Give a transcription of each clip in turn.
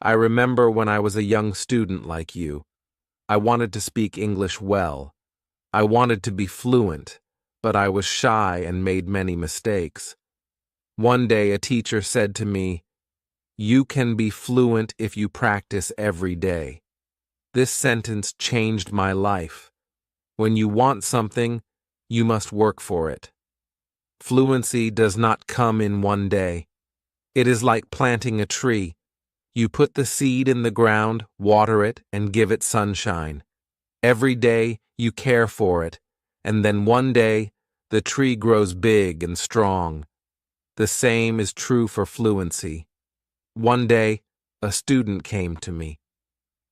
I remember when I was a young student like you. I wanted to speak English well. I wanted to be fluent, but I was shy and made many mistakes. One day a teacher said to me, "You can be fluent if you practice every day." This sentence changed my life. When you want something, you must work for it. Fluency does not come in one day. It is like planting a tree. You put the seed in the ground, water it, and give it sunshine. Every day you care for it, and then one day the tree grows big and strong. The same is true for fluency. One day, a student came to me.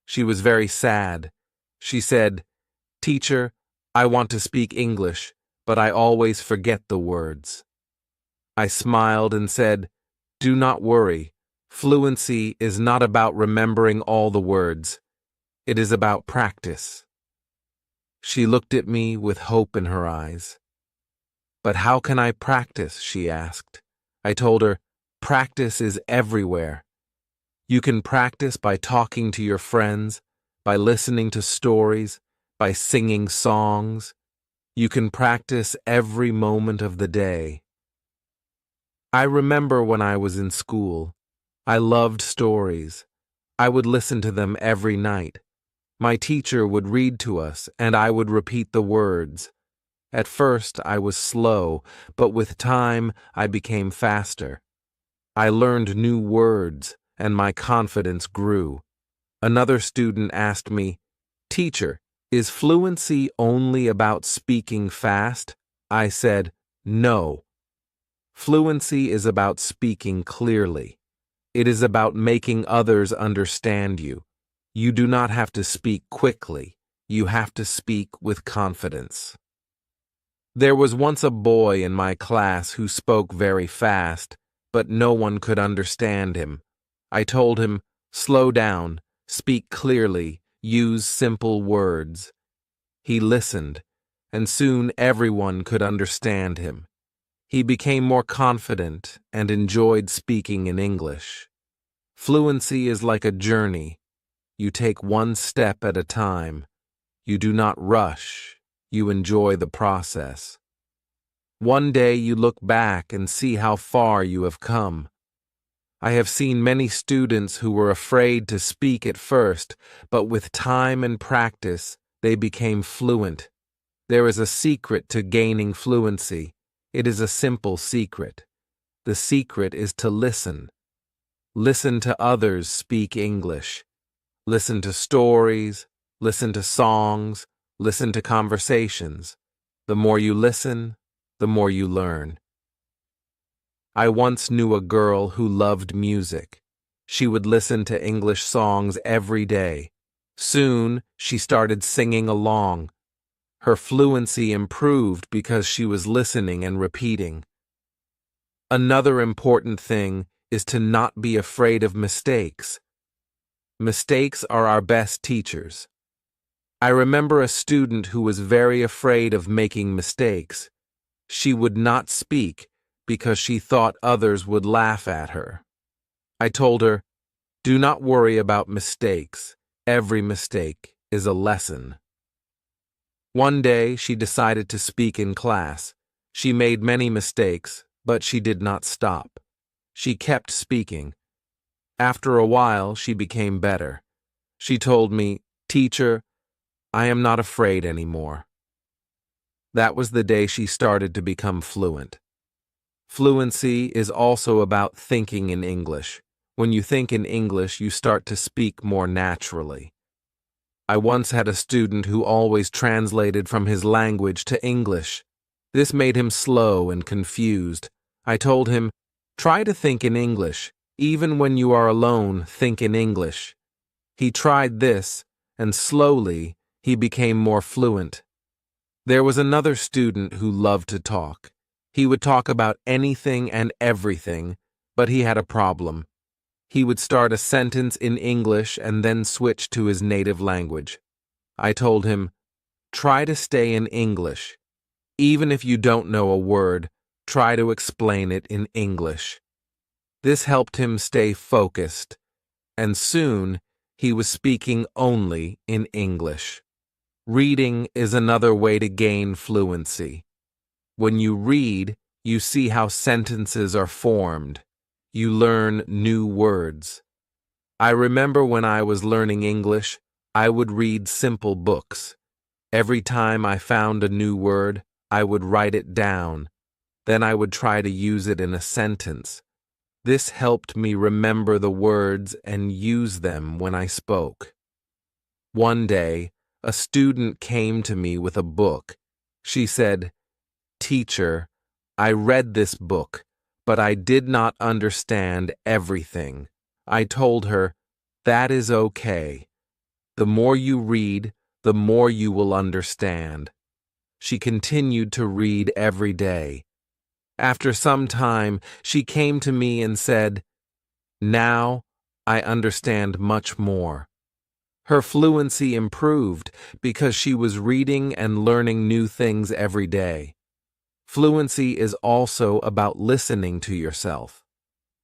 She was very sad. She said, "Teacher, I want to speak English, but I always forget the words." I smiled and said, "Do not worry. Fluency is not about remembering all the words. It is about practice." She looked at me with hope in her eyes. "But how can I practice?" she asked. I told her, "Practice is everywhere. You can practice by talking to your friends, by listening to stories, by singing songs. You can practice every moment of the day." I remember when I was in school. I loved stories. I would listen to them every night. My teacher would read to us, and I would repeat the words. At first, I was slow, but with time, I became faster. I learned new words, and my confidence grew. Another student asked me, "Teacher, is fluency only about speaking fast?" I said, "No. Fluency is about speaking clearly. It is about making others understand you. You do not have to speak quickly. You have to speak with confidence." There was once a boy in my class who spoke very fast, but no one could understand him. I told him, "Slow down, speak clearly, use simple words." He listened, and soon everyone could understand him. He became more confident and enjoyed speaking in English. Fluency is like a journey. You take one step at a time. You do not rush. You enjoy the process. One day you look back and see how far you have come. I have seen many students who were afraid to speak at first, but with time and practice, they became fluent. There is a secret to gaining fluency. It is a simple secret. The secret is to listen. Listen to others speak English. Listen to stories, listen to songs, listen to conversations. The more you listen, the more you learn. I once knew a girl who loved music. She would listen to English songs every day. Soon, she started singing along. Her fluency improved because she was listening and repeating. Another important thing is to not be afraid of mistakes. Mistakes are our best teachers. I remember a student who was very afraid of making mistakes. She would not speak because she thought others would laugh at her. I told her, "Do not worry about mistakes. Every mistake is a lesson." One day she decided to speak in class. She made many mistakes, but she did not stop. She kept speaking. After a while, she became better. She told me, "Teacher, I am not afraid anymore." That was the day she started to become fluent. Fluency is also about thinking in English. When you think in English, you start to speak more naturally. I once had a student who always translated from his language to English. This made him slow and confused. I told him, "Try to think in English. Even when you are alone, think in English." He tried this, and slowly, he became more fluent. There was another student who loved to talk. He would talk about anything and everything, but he had a problem. He would start a sentence in English and then switch to his native language. I told him, "Try to stay in English. Even if you don't know a word, try to explain it in English." This helped him stay focused, and soon he was speaking only in English. Reading is another way to gain fluency. When you read, you see how sentences are formed. You learn new words. I remember when I was learning English, I would read simple books. Every time I found a new word, I would write it down. Then I would try to use it in a sentence. This helped me remember the words and use them when I spoke. One day, a student came to me with a book. She said, "Teacher, I read this book, but I did not understand everything." I told her, "That is okay. The more you read, the more you will understand." She continued to read every day. After some time, she came to me and said, "Now I understand much more." Her fluency improved because she was reading and learning new things every day. Fluency is also about listening to yourself.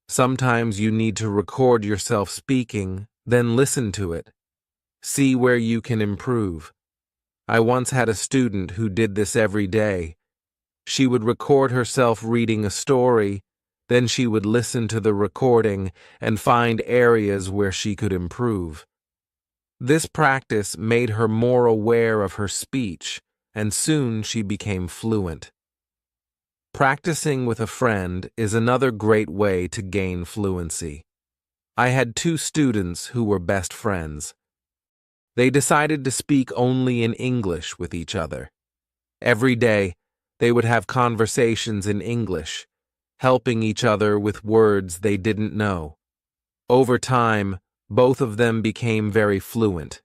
Sometimes you need to record yourself speaking, then listen to it. See where you can improve. I once had a student who did this every day. She would record herself reading a story, then she would listen to the recording and find areas where she could improve. This practice made her more aware of her speech, and soon she became fluent. Practicing with a friend is another great way to gain fluency. I had two students who were best friends. They decided to speak only in English with each other. Every day, they would have conversations in English, helping each other with words they didn't know. Over time, both of them became very fluent.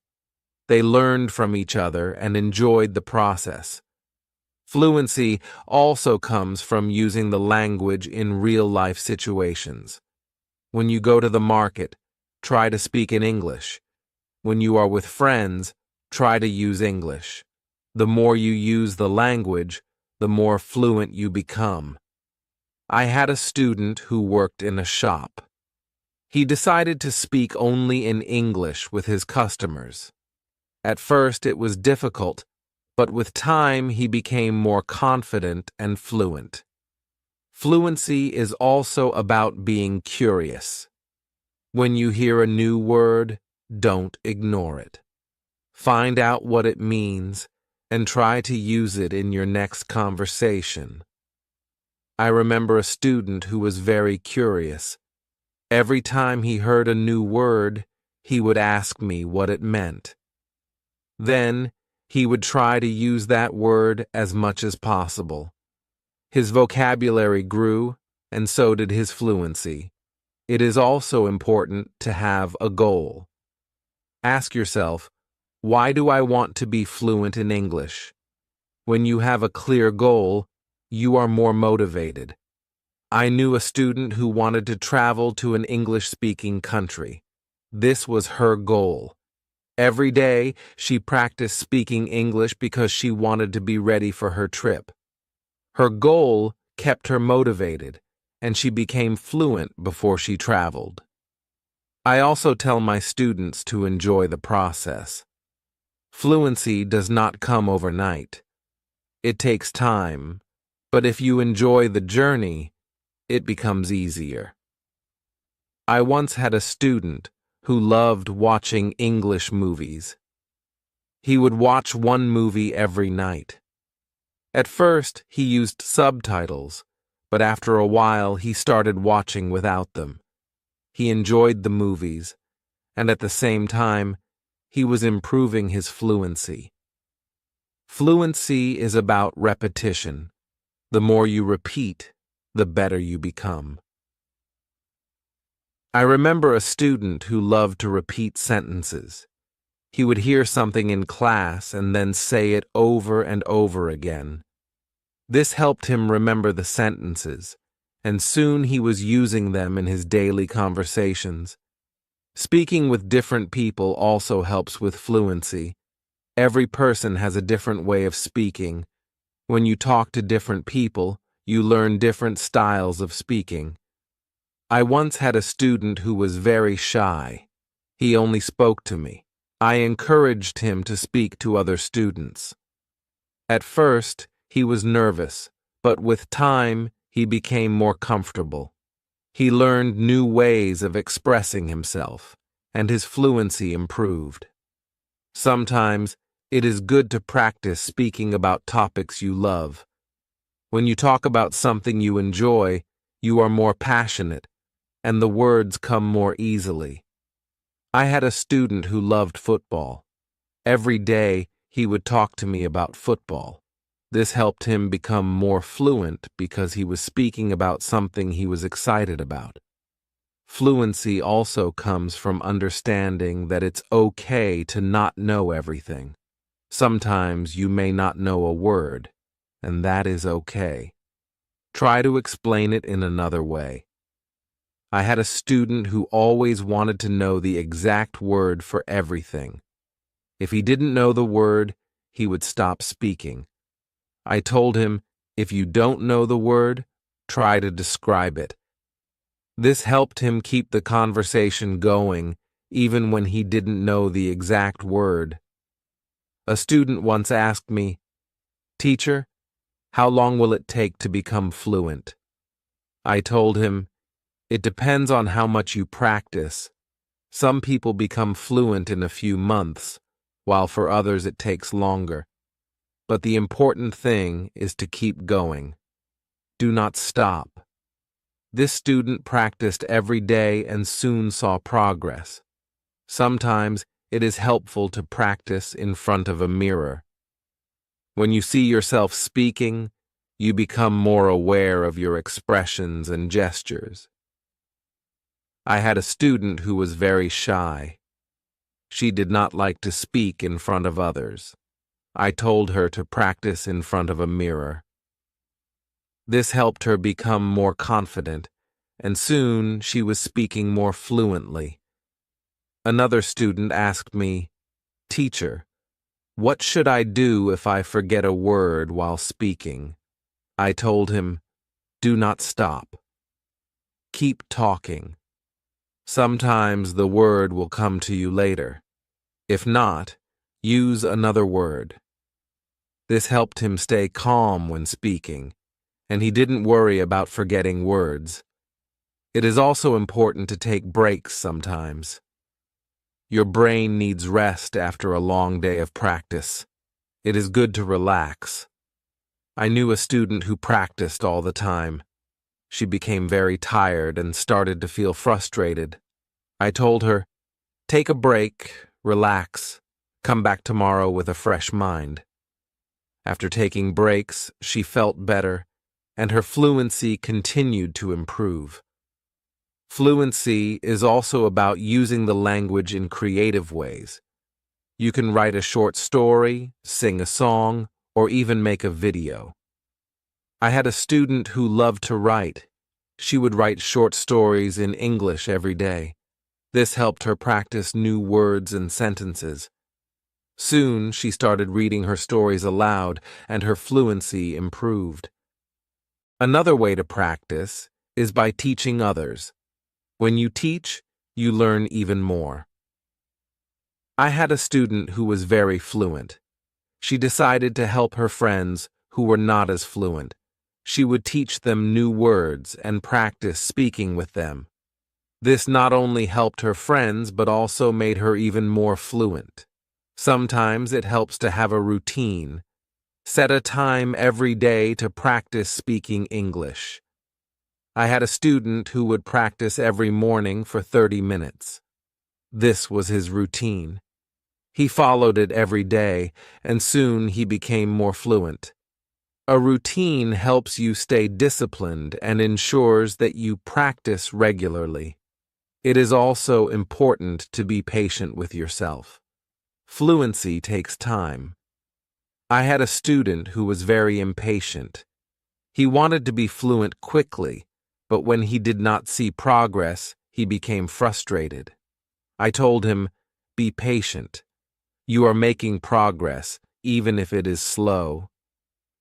They learned from each other and enjoyed the process. Fluency also comes from using the language in real-life situations. When you go to the market, try to speak in English. When you are with friends, try to use English. The more you use the language, the more fluent you become. I had a student who worked in a shop. He decided to speak only in English with his customers. At first it was difficult, but with time he became more confident and fluent. Fluency is also about being curious. When you hear a new word, don't ignore it. Find out what it means and try to use it in your next conversation. I remember a student who was very curious. Every time he heard a new word, he would ask me what it meant. Then, he would try to use that word as much as possible. His vocabulary grew, and so did his fluency. It is also important to have a goal. Ask yourself, why do I want to be fluent in English? When you have a clear goal, you are more motivated. I knew a student who wanted to travel to an English-speaking country. This was her goal. Every day, she practiced speaking English because she wanted to be ready for her trip. Her goal kept her motivated, and she became fluent before she traveled. I also tell my students to enjoy the process. Fluency does not come overnight. It takes time, but if you enjoy the journey, it becomes easier. I once had a student who loved watching English movies. He would watch one movie every night. At first, he used subtitles, but after a while he started watching without them. He enjoyed the movies, and at the same time, he was improving his fluency. Fluency is about repetition. The more you repeat, the better you become. I remember a student who loved to repeat sentences. He would hear something in class and then say it over and over again. This helped him remember the sentences, and soon he was using them in his daily conversations. Speaking with different people also helps with fluency. Every person has a different way of speaking. When you talk to different people, you learn different styles of speaking. I once had a student who was very shy. He only spoke to me. I encouraged him to speak to other students. At first, he was nervous, but with time, he became more comfortable. He learned new ways of expressing himself, and his fluency improved. Sometimes, it is good to practice speaking about topics you love. When you talk about something you enjoy, you are more passionate, and the words come more easily. I had a student who loved football. Every day, he would talk to me about football. This helped him become more fluent because he was speaking about something he was excited about. Fluency also comes from understanding that it's okay to not know everything. Sometimes you may not know a word, and that is okay. Try to explain it in another way. I had a student who always wanted to know the exact word for everything. If he didn't know the word, he would stop speaking. I told him, if you don't know the word, try to describe it. This helped him keep the conversation going, even when he didn't know the exact word. A student once asked me, "Teacher, how long will it take to become fluent?" I told him, "It depends on how much you practice. Some people become fluent in a few months, while for others it takes longer. But the important thing is to keep going. Do not stop." This student practiced every day and soon saw progress. Sometimes it is helpful to practice in front of a mirror. When you see yourself speaking, you become more aware of your expressions and gestures. I had a student who was very shy. She did not like to speak in front of others. I told her to practice in front of a mirror. This helped her become more confident, and soon she was speaking more fluently. Another student asked me, "Teacher, what should I do if I forget a word while speaking?" I told him, "Do not stop. Keep talking. Sometimes the word will come to you later. If not, use another word." This helped him stay calm when speaking, and he didn't worry about forgetting words. It is also important to take breaks sometimes. Your brain needs rest after a long day of practice. It is good to relax. I knew a student who practiced all the time. She became very tired and started to feel frustrated. I told her, "Take a break, relax, come back tomorrow with a fresh mind." After taking breaks, she felt better, and her fluency continued to improve. Fluency is also about using the language in creative ways. You can write a short story, sing a song, or even make a video. I had a student who loved to write. She would write short stories in English every day. This helped her practice new words and sentences. Soon, she started reading her stories aloud, and her fluency improved. Another way to practice is by teaching others. When you teach, you learn even more. I had a student who was very fluent. She decided to help her friends who were not as fluent. She would teach them new words and practice speaking with them. This not only helped her friends but also made her even more fluent. Sometimes it helps to have a routine. Set a time every day to practice speaking English. I had a student who would practice every morning for 30 minutes. This was his routine. He followed it every day, and soon he became more fluent. A routine helps you stay disciplined and ensures that you practice regularly. It is also important to be patient with yourself. Fluency takes time. I had a student who was very impatient. He wanted to be fluent quickly, but when he did not see progress, he became frustrated. I told him, "Be patient. You are making progress, even if it is slow."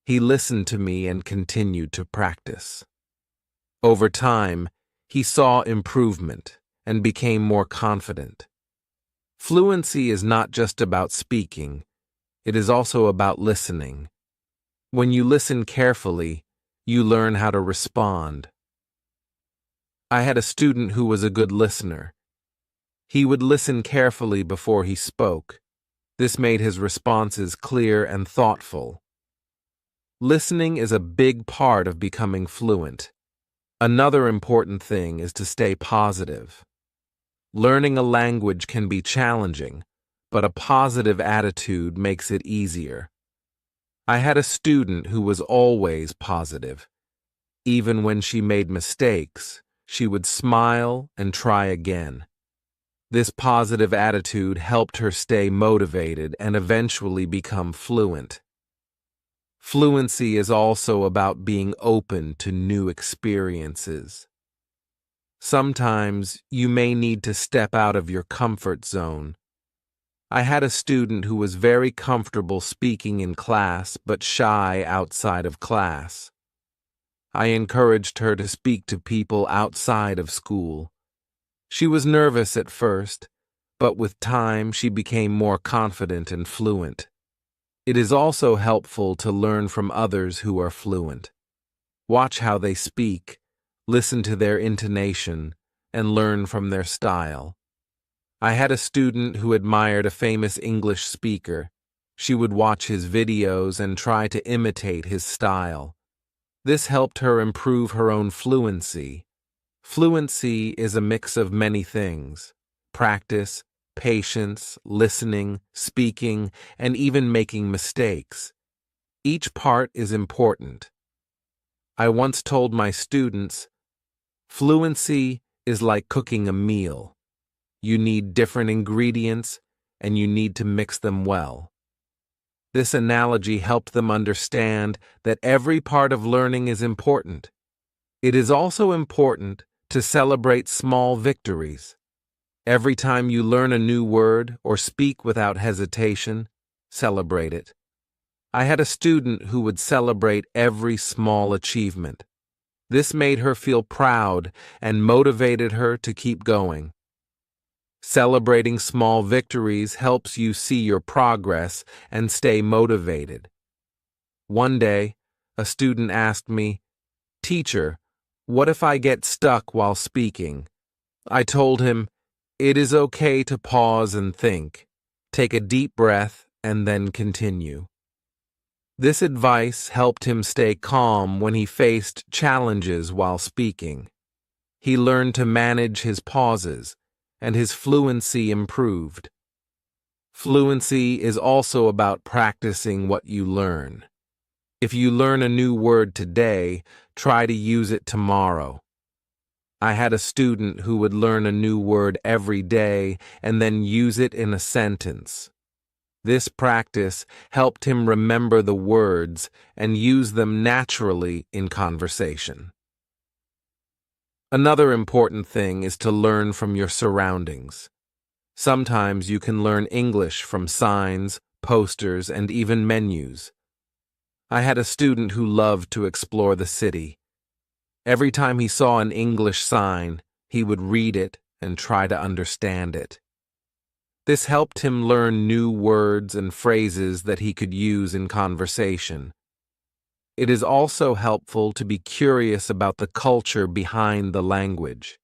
He listened to me and continued to practice. Over time, he saw improvement and became more confident. Fluency is not just about speaking, it is also about listening. When you listen carefully, you learn how to respond. I had a student who was a good listener. He would listen carefully before he spoke. This made his responses clear and thoughtful. Listening is a big part of becoming fluent. Another important thing is to stay positive. Learning a language can be challenging, but a positive attitude makes it easier. I had a student who was always positive. Even when she made mistakes, she would smile and try again. This positive attitude helped her stay motivated and eventually become fluent. Fluency is also about being open to new experiences. Sometimes you may need to step out of your comfort zone. I had a student who was very comfortable speaking in class but shy outside of class. I encouraged her to speak to people outside of school. She was nervous at first, but with time she became more confident and fluent. It is also helpful to learn from others who are fluent. Watch how they speak, listen to their intonation, and learn from their style. I had a student who admired a famous English speaker. She would watch his videos and try to imitate his style. This helped her improve her own fluency. Fluency is a mix of many things: practice, patience, listening, speaking, and even making mistakes. Each part is important. I once told my students, fluency is like cooking a meal. You need different ingredients, and you need to mix them well. This analogy helped them understand that every part of learning is important. It is also important to celebrate small victories. Every time you learn a new word or speak without hesitation, celebrate it. I had a student who would celebrate every small achievement. This made her feel proud and motivated her to keep going. Celebrating small victories helps you see your progress and stay motivated. One day, a student asked me, "Teacher, what if I get stuck while speaking?" I told him, "It is okay to pause and think. Take a deep breath and then continue." This advice helped him stay calm when he faced challenges while speaking. He learned to manage his pauses, and his fluency improved. Fluency is also about practicing what you learn. If you learn a new word today, try to use it tomorrow. I had a student who would learn a new word every day and then use it in a sentence. This practice helped him remember the words and use them naturally in conversation. Another important thing is to learn from your surroundings. Sometimes you can learn English from signs, posters, and even menus. I had a student who loved to explore the city. Every time he saw an English sign, he would read it and try to understand it. This helped him learn new words and phrases that he could use in conversation. It is also helpful to be curious about the culture behind the language.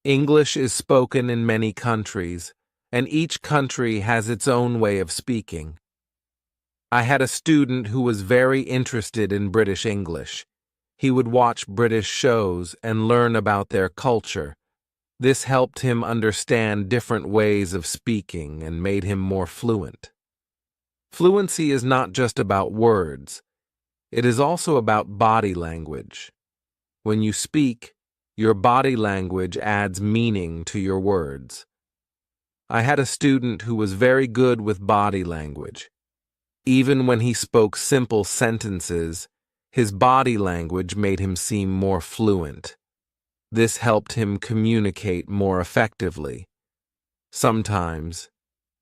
English is spoken in many countries, and each country has its own way of speaking. I had a student who was very interested in British English. He would watch British shows and learn about their culture. This helped him understand different ways of speaking and made him more fluent. Fluency is not just about words. It is also about body language. When you speak, your body language adds meaning to your words. I had a student who was very good with body language. Even when he spoke simple sentences, his body language made him seem more fluent. This helped him communicate more effectively. Sometimes,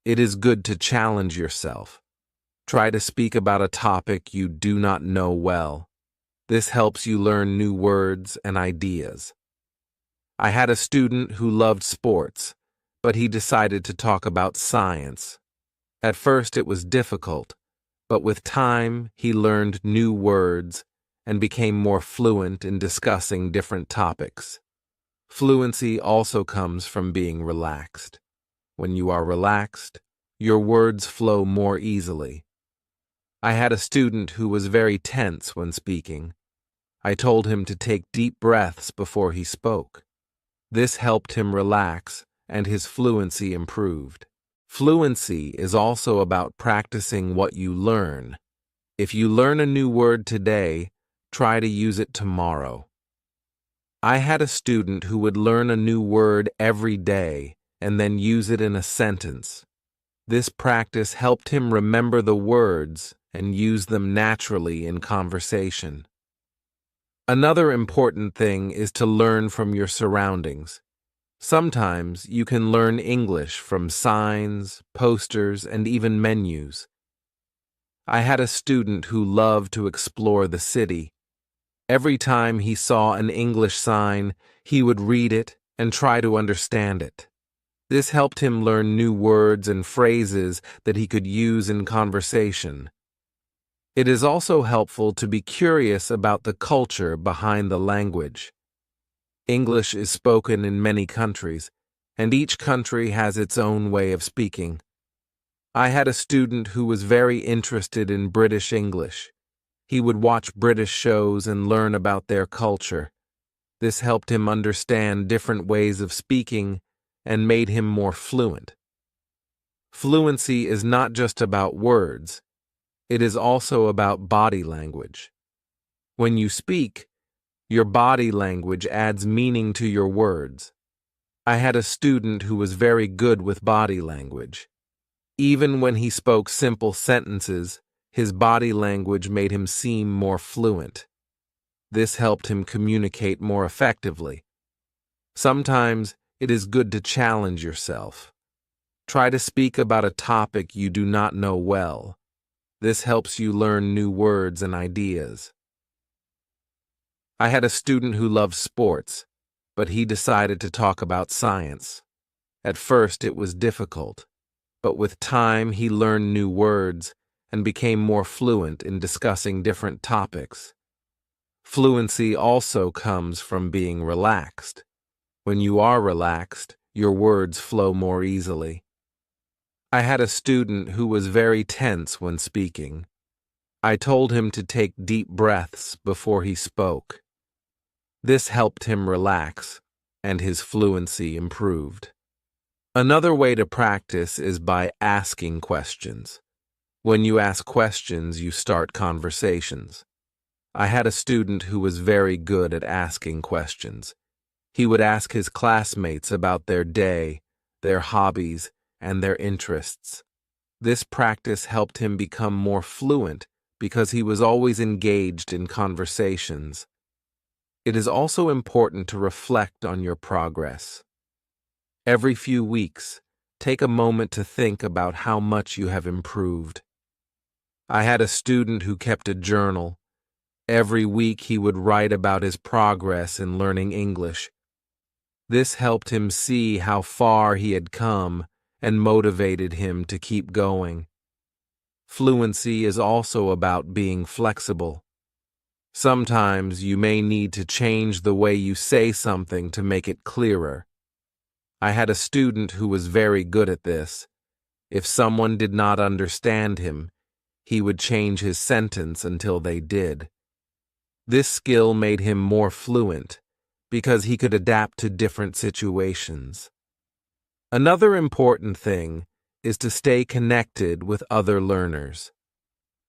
it is good to challenge yourself. Try to speak about a topic you do not know well. This helps you learn new words and ideas. I had a student who loved sports, but he decided to talk about science. At first it was difficult, but with time he learned new words and became more fluent in discussing different topics. Fluency also comes from being relaxed. When you are relaxed, your words flow more easily. I had a student who was very tense when speaking. I told him to take deep breaths before he spoke. This helped him relax, and his fluency improved. Fluency is also about practicing what you learn. If you learn a new word today, try to use it tomorrow. I had a student who would learn a new word every day and then use it in a sentence. This practice helped him remember the words and use them naturally in conversation. Another important thing is to learn from your surroundings. Sometimes you can learn English from signs, posters, and even menus. I had a student who loved to explore the city. Every time he saw an English sign, he would read it and try to understand it. This helped him learn new words and phrases that he could use in conversation. It is also helpful to be curious about the culture behind the language. English is spoken in many countries, and each country has its own way of speaking. I had a student who was very interested in British English. He would watch British shows and learn about their culture. This helped him understand different ways of speaking and made him more fluent. Fluency is not just about words. It is also about body language. When you speak, your body language adds meaning to your words. I had a student who was very good with body language. Even when he spoke simple sentences, his body language made him seem more fluent. This helped him communicate more effectively. Sometimes it is good to challenge yourself. Try to speak about a topic you do not know well. This helps you learn new words and ideas. I had a student who loved sports, but he decided to talk about science. At first it was difficult, but with time he learned new words and became more fluent in discussing different topics. Fluency also comes from being relaxed. When you are relaxed, your words flow more easily. I had a student who was very tense when speaking. I told him to take deep breaths before he spoke. This helped him relax, and his fluency improved. Another way to practice is by asking questions. When you ask questions, you start conversations. I had a student who was very good at asking questions. He would ask his classmates about their day, their hobbies, and their interests. This practice helped him become more fluent because he was always engaged in conversations. It is also important to reflect on your progress. Every few weeks, take a moment to think about how much you have improved. I had a student who kept a journal. Every week he would write about his progress in learning English. This helped him see how far he had come and motivated him to keep going. Fluency is also about being flexible. Sometimes you may need to change the way you say something to make it clearer. I had a student who was very good at this. If someone did not understand him, he would change his sentence until they did. This skill made him more fluent because he could adapt to different situations. Another important thing is to stay connected with other learners.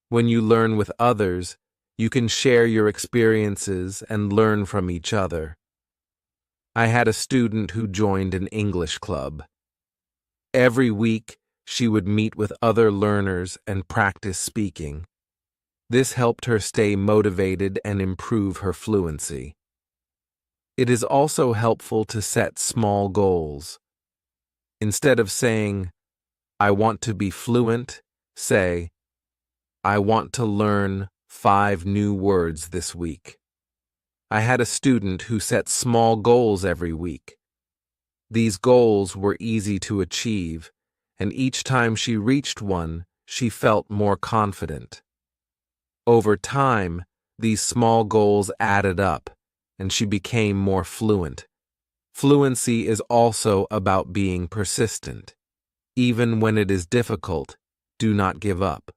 When you learn with others, you can share your experiences and learn from each other. I had a student who joined an English club. Every week, she would meet with other learners and practice speaking. This helped her stay motivated and improve her fluency. It is also helpful to set small goals. Instead of saying, "I want to be fluent," say, "I want to learn 5 new words this week." I had a student who set small goals every week. These goals were easy to achieve, and each time she reached one, she felt more confident. Over time, these small goals added up, and she became more fluent. Fluency is also about being persistent. Even when it is difficult, do not give up.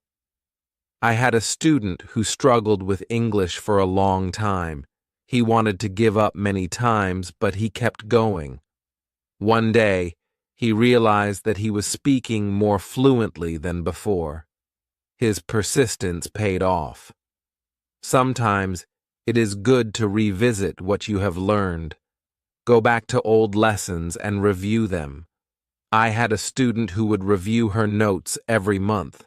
I had a student who struggled with English for a long time. He wanted to give up many times, but he kept going. One day, he realized that he was speaking more fluently than before. His persistence paid off. Sometimes, it is good to revisit what you have learned. Go back to old lessons and review them. I had a student who would review her notes every month.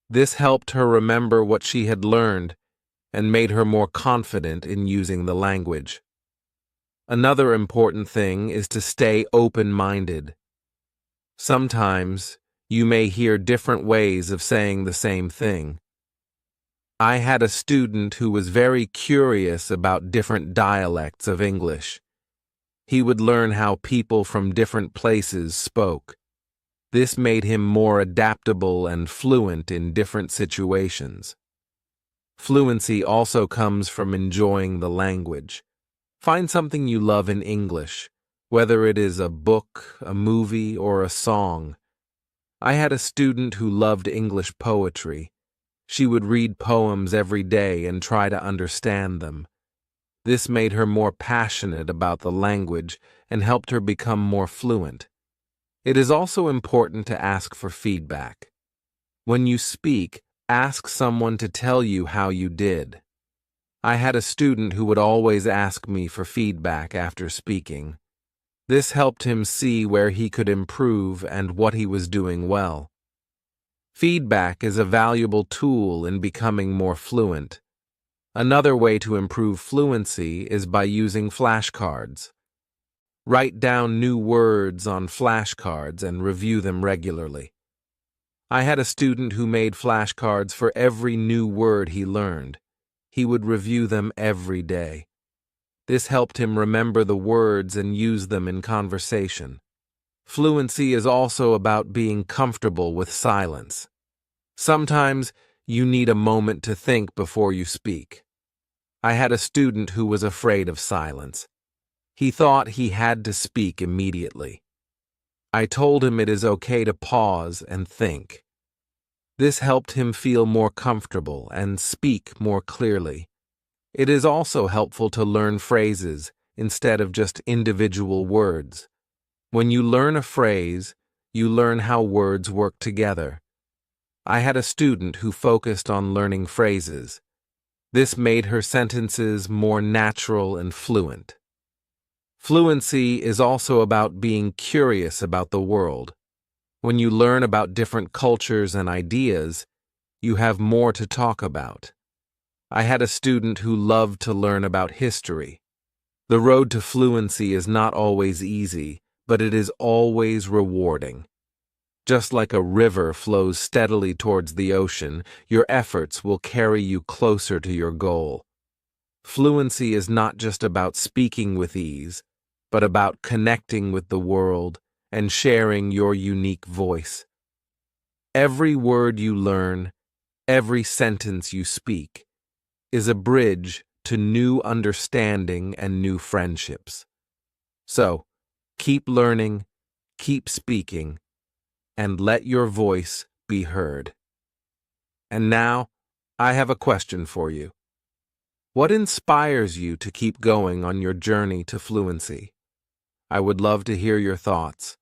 This helped her remember what she had learned and made her more confident in using the language. Another important thing is to stay open-minded. Sometimes, you may hear different ways of saying the same thing. I had a student who was very curious about different dialects of English. He would learn how people from different places spoke. This made him more adaptable and fluent in different situations. Fluency also comes from enjoying the language. Find something you love in English, whether it is a book, a movie, or a song. I had a student who loved English poetry. She would read poems every day and try to understand them. This made her more passionate about the language and helped her become more fluent. It is also important to ask for feedback. When you speak, ask someone to tell you how you did. I had a student who would always ask me for feedback after speaking. This helped him see where he could improve and what he was doing well. Feedback is a valuable tool in becoming more fluent. Another way to improve fluency is by using flashcards. Write down new words on flashcards and review them regularly. I had a student who made flashcards for every new word he learned. He would review them every day. This helped him remember the words and use them in conversation. Fluency is also about being comfortable with silence. Sometimes you need a moment to think before you speak. I had a student who was afraid of silence. He thought he had to speak immediately. I told him it is okay to pause and think. This helped him feel more comfortable and speak more clearly. It is also helpful to learn phrases instead of just individual words. When you learn a phrase, you learn how words work together. I had a student who focused on learning phrases. This made her sentences more natural and fluent. Fluency is also about being curious about the world. When you learn about different cultures and ideas, you have more to talk about. I had a student who loved to learn about history. The road to fluency is not always easy, but it is always rewarding. Just like a river flows steadily towards the ocean, your efforts will carry you closer to your goal. Fluency is not just about speaking with ease, but about connecting with the world and sharing your unique voice. Every word you learn, every sentence you speak, is a bridge to new understanding and new friendships. So, keep learning, keep speaking, and let your voice be heard. And now, I have a question for you. What inspires you to keep going on your journey to fluency? I would love to hear your thoughts.